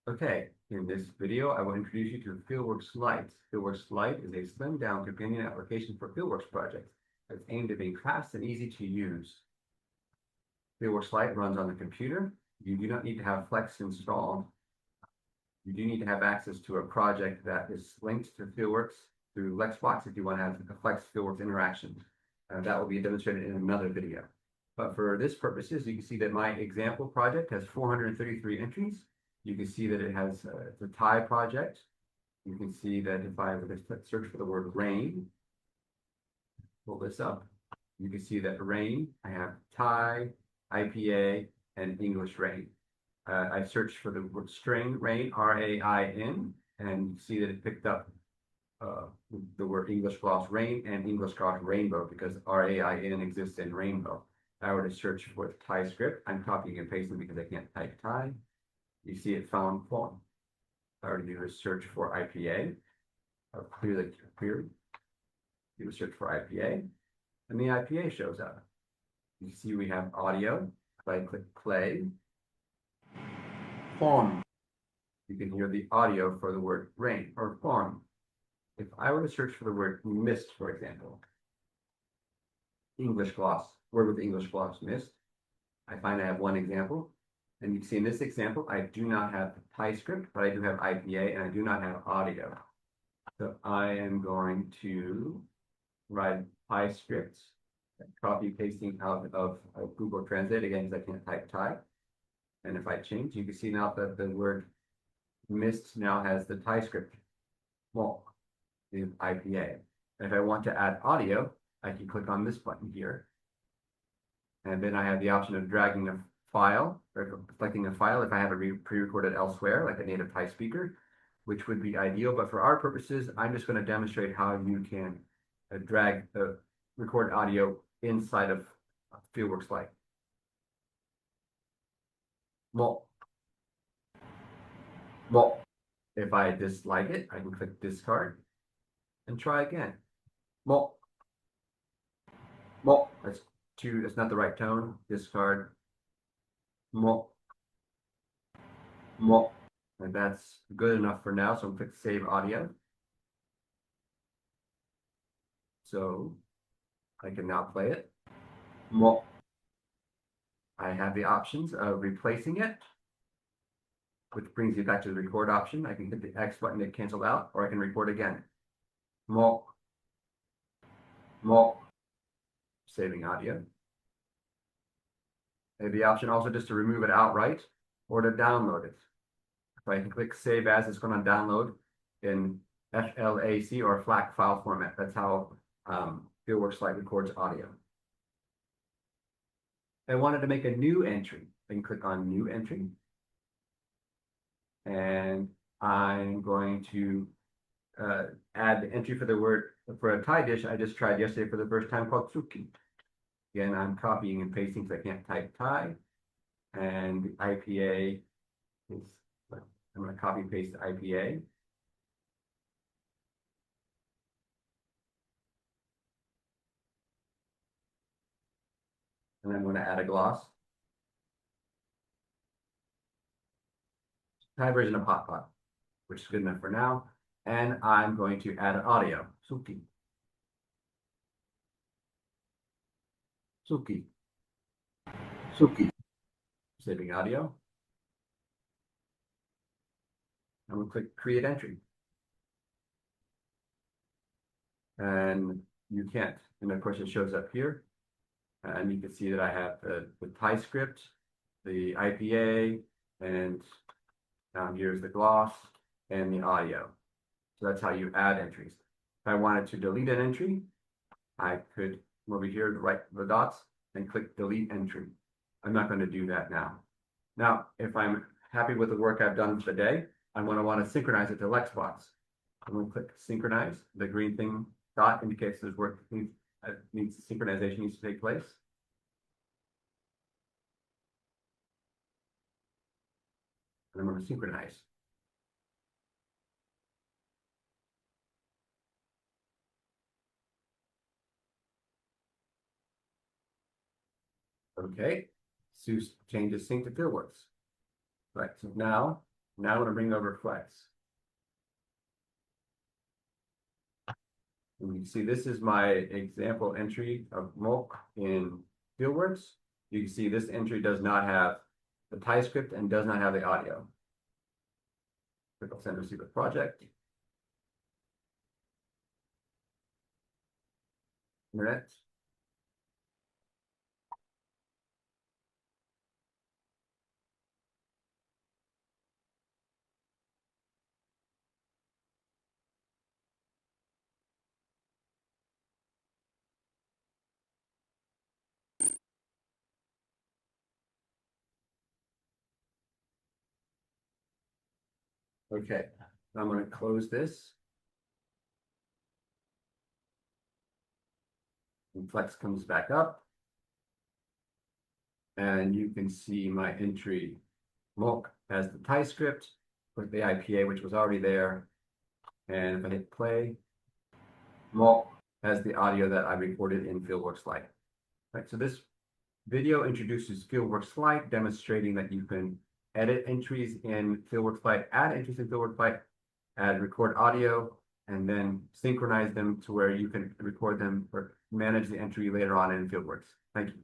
Okay, in this video, I will introduce you to Fieldworks Lite. Fieldworks Lite is a slimmed down companion application for Fieldworks projects that's aimed at being fast and easy to use. Fieldworks Lite runs on the computer. You do not need to have Flex installed. You do need to have access to a project that is linked to Fieldworks through Lexbox if you want to have a Flex Fieldworks interaction. That will be demonstrated in another video. But for this purposes, you can see that my example project has 433 entries. You can see that it has it's a tie project. You can see that if I were to search for the word rain, pull this up, you can see that rain, I have tie, IPA, and English rain. I searched for the word string rain, R-A-I-N, and you see that it picked up the word English gloss rain and English gloss rainbow because R-A-I-N exists in rainbow. If I were to search for the tie script, I'm copying and pasting because I can't type tie. You see it found form. If I were to do a search for IPA, I'll clear the query, do a search for IPA, and the IPA shows up. You see we have audio. If I click play, form. You can hear the audio for the word rain or form. If I were to search for the word mist, for example, English gloss, word with English gloss mist, I find I have one example. And you can see in this example, I do not have the tie script, but I do have IPA and I do not have audio. So I am going to write tie scripts, copy pasting out of Google Translate again because I can't type tie. And if I change, you can see now that the word mist now has the tie script. Well, the IPA. And if I want to add audio, I can click on this button here. And then I have the option of dragging a file or selecting a file if I have it pre-recorded elsewhere, like a native tie speaker, which would be ideal. But for our purposes, I'm just going to demonstrate how you can drag the recorded audio inside of Fieldworks Lite. Well, if I dislike it, I can click discard and try again. Well, that's not the right tone. Discard. And that's good enough for now. So I'm click save audio. So I can now play it. I have the options of replacing it, which brings you back to the record option. I can hit the X button to cancel out, or I can record again. Saving audio. I have the option also just to remove it outright or to download it. If I can click save as, it's going to download in FLAC or FLAC file format. That's how Fieldworks Lite records audio. I wanted to make a new entry. I can click on new entry. And I'm going to add the entry for the word for a tie dish I just tried yesterday for the first time called tsuki. Again, I'm copying and pasting because I can't type tie. And the IPA is, I'm going to copy and paste the IPA. And I'm going to add a gloss. Thai version of Hot Pot, which is good enough for now. And I'm going to add an audio. Suki. Suki. Suki. Saving audio. I'm going to click create entry. And you can't. And of course, it shows up here. And you can see that I have the tie script, the IPA, and down here's the gloss and the audio. So that's how you add entries. If I wanted to delete an entry, I could come over here to right the dots and click delete entry. I'm not going to do that now. Now, if I'm happy with the work I've done for the day, I'm going to want to synchronize it to Lexbox. I'm going to click synchronize. The green thing dot indicates there's work needs synchronization needs to take place. And I'm going to synchronize. Okay, Seuss changes sync to Fieldworks. Right, so now Now I'm going to bring over Flex. And you can see this is my example entry of Molk in Fieldworks. You can see this entry does not have the TypeScript and does not have the audio. Click on Send Receive a Project. Internet. Okay, I'm going to close this. And Flex comes back up. And you can see my entry. Molk has the TypeScript with the IPA, which was already there. And if I hit play, Molk has the audio that I recorded in Fieldworks Lite. Right, so this video introduces Fieldworks Lite, demonstrating that you can edit entries in Fieldworks Lite, add entries in Fieldworks Lite, add record audio, and then synchronize them to where you can record them or manage the entry later on in Fieldworks. Thank you.